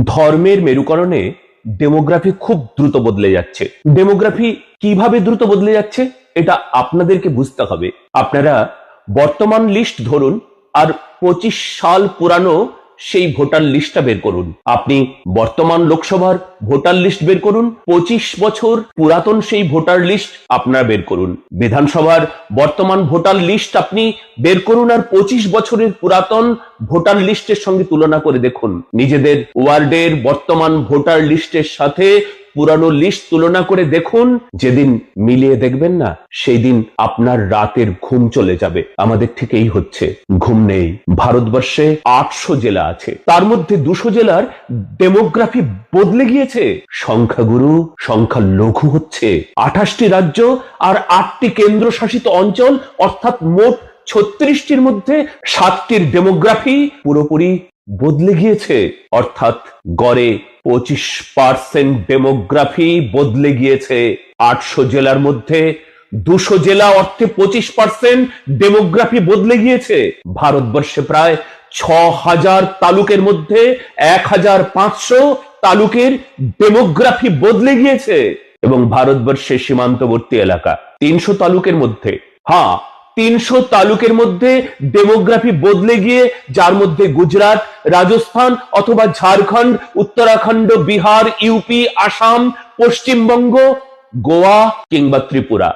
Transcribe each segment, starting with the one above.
ধর্মের মেরুকরণে ডেমোগ্রাফি খুব দ্রুত বদলে যাচ্ছে। ডেমোগ্রাফি কিভাবে দ্রুত বদলে যাচ্ছে এটা আপনাদেরকে বুঝতে হবে। আপনারা বর্তমান লিস্ট ধরুন আর 25 সাল পুরানো সেই ভোটার লিস্টটা বের করুন। আপনি বর্তমান লোকসভার ভোটার লিস্ট বের করুন, 25 বছর পুরাতন সেই ভোটার লিস্ট আপনারা বের করুন। বিধানসভার বর্তমান ভোটার লিস্ট আপনি বের করুন আর 25 বছরের পুরাতন ভোটার লিস্টের সঙ্গে তুলনা করে দেখুন। নিজেদের ওয়ার্ডের বর্তমান ভোটার লিস্টের সাথে পুরানো লিস্ট তুলনা করে দেখুন। যেদিন মিলিয়ে দেখবেন না, সেই দিন আপনার রাতের ঘুম চলে যাবে। আমাদের ঠিক এই হচ্ছে, ঘুম নেই। ভারতবর্ষে 800 জেলা আছে, তার মধ্যে 200 জেলার ডেমোগ্রাফি বদলে গিয়েছে। সংখ্যাগুরু সংখ্যালঘু হচ্ছে। 28টি রাজ্য আর 8টি কেন্দ্রশাসিত অঞ্চল, অর্থাৎ মোট 36টির মধ্যে 7টির ডেমোগ্রাফি পুরোপুরি বদলে গিয়েছে। অর্থাৎ গড়ে 25% ডেমোগ্রাফি বদলে গিয়েছে। 800 জেলার মধ্যে 200 জেলা অর্থে 25% ডেমোগ্রাফি বদলে গিয়েছে। ভারতবর্ষে প্রায় 6000 তালুকের মধ্যে 1500 তালুকের ডেমোগ্রাফি বদলে গিয়েছে। এবং ভারতবর্ষের সীমান্তবর্তী এলাকা 300 তালুকের মধ্যে, 300 তালুকের মধ্যে ডেমোগ্রাফি বদলে গিয়ে, যার মধ্যে গুজরাট, রাজস্থান অথবা ঝাড়খণ্ড, উত্তরাখণ্ড, বিহার, ইউপি, আসাম, পশ্চিমবঙ্গ, গোয়া কিংবা ত্রিপুরা।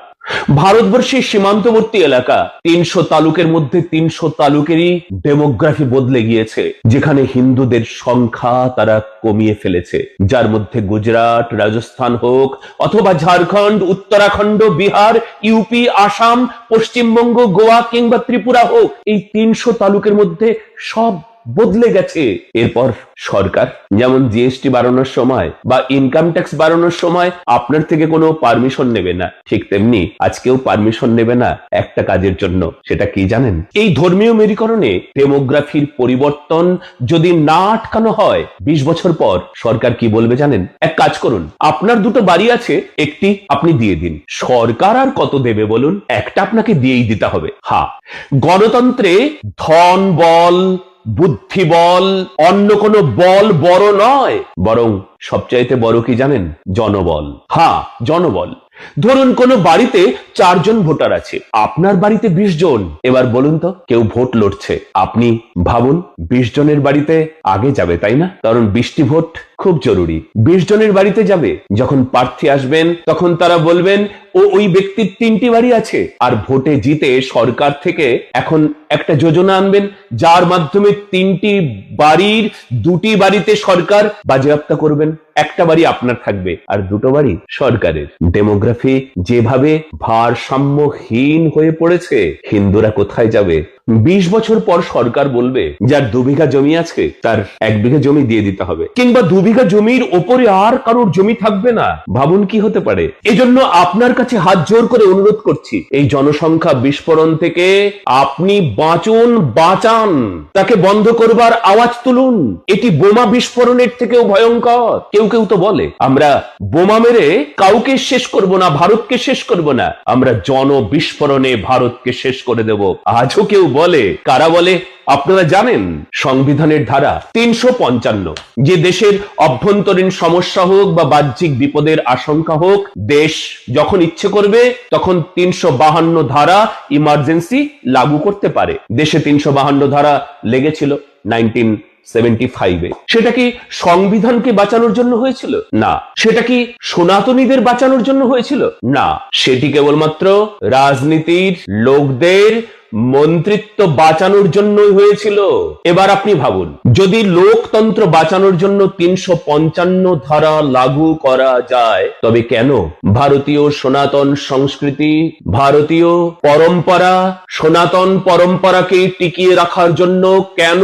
ভারতবর্ষের সীমান্তবর্তী এলাকা 300 তালুকের মধ্যে 300 তালুকেরই ডেমোগ্রাফি বদলে গিয়েছে, যেখানে হিন্দুদের সংখ্যা তারা কমিয়ে ফেলেছে। যার মধ্যে গুজরাট, রাজস্থান হোক অথবা ঝাড়খণ্ড, উত্তরাখণ্ড, বিহার, ইউপি, আসাম, পশ্চিমবঙ্গ, গোয়া কিংবা ত্রিপুরা হোক, এই 300 তালুকের মধ্যে সব বদলে গেছে। এরপর সরকার যেমন জিএসটি বাড়ানোর সময় বা ইনকাম ট্যাক্স বাড়ানোর সময় আপনার থেকে কোনো পারমিশন নেবে না, ঠিক তেমনি আজকেও পারমিশন নেবে না একটা কাজের জন্য। সেটা কি জানেন? এই ধর্মীয় মেরুকরণে ডেমোগ্রাফির পরিবর্তন যদি না আটকানো হয়, 20 বছর পর সরকার কি বলবে জানেন? এক কাজ করুন, আপনার দুটো বাড়ি আছে, একটি আপনি দিয়ে দিন। সরকার আর কত দেবে বলুন? একটা আপনাকে দিয়েই দিতে হবে। গণতন্ত্রে ধন বল, বুদ্ধি বল, অন্য কোনো বল বড় নয়, বরং সবচাইতে বড় কি জানেন? জনবল। জনবল। ধরুন কোন বাড়িতে 4 জন ভোটার আছে, আপনার বাড়িতে 20 জন। এবার বলুন তো, কেউ ভোট লড়ছে, আপনি ভাবুন 20 জনের বাড়িতে আগে যাবে, তাই না? কারণ 20টি ভোট খুব জরুরি। 20 জনের বাড়িতে যাবে, যখন প্রার্থী আসবেন তখন তারা বলবেন ওই ব্যক্তির 3টি বাড়ি আছে। আর ভোটে জিতে সরকার থেকে এখন একটা যোজনা আনবেন, যার মাধ্যমে 3টি বাড়ির 2টি বাড়িতে সরকার বাজেয়াপ্ত করবেন। একটা বাড়ি আপনার থাকবে আর 2টো বাড়ি সরকারের। ডেমোগ্রাফি যেভাবে ভারসাম্যহীন হয়ে পড়েছে, হিন্দুরা কোথায় যাবে? 20 বছর পর সরকার বলবে যার 2 বিঘা জমি আছে তার 1 বিঘা জমি দিয়ে দিতে হবে, কিংবা 2 বিঘা জমির ওপরে আর কারোর জমি থাকবে না। ভাবুন কি হতে পারে? এজন্য আপনার কাছে হাত জোর করে অনুরোধ করছি, এই জনসংখ্যা বিস্ফোরণ থেকে আপনি বাঁচান, তাকে বন্ধ করবার আওয়াজ তুলুন। এটি বোমা বিস্ফোরণের থেকেও ভয়ঙ্কর। কেউ কেউ তো বলে আমরা বোমা মেরে কাউকে শেষ করব না, ভারতকে শেষ করব না, আমরা জন বিস্ফোরণে ভারতকে শেষ করে দেব। আজও কেউ বলে। কারা বলে আপনারা জানেন? সংবিধানের ধারা 355, যে দেশের অভ্যন্তরীণ সমস্যা হোক বা বাহ্যিক বিপদের আশঙ্কা হোক, দেশ যখন ইচ্ছে করবে তখন 352 ধারা ইমার্জেন্সি লাগু করতে পারে। দেশে 352 ধারা লেগেছিল 1975-এ। সেটা কি সংবিধানকে বাঁচানোর জন্য হয়েছিল? না। সেটা কি সনাতনীদের বাঁচানোর জন্য হয়েছিল? না। সেটি কেবলমাত্র রাজনীতির লোকদের মন্ত্রিত্ব বাঁচানোর জন্যই হয়েছিল। এবার আপনি ভাবুন, যদি লোকতন্ত্র বাঁচানোর জন্য 355 ধারা লাগু করা যায়, তবে কেন ভারতীয় সনাতন সংস্কৃতি, ভারতীয় পরম্পরা, সনাতন পরম্পরাকে টিকিয়ে রাখার জন্য কেন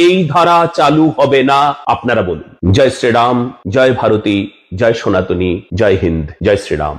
এই ধারা চালু হবে না? আপনারা বলুন। জয় শ্রীরাম, জয় ভারতী, জয় সনাতনী, জয় হিন্দ, জয় শ্রীরাম।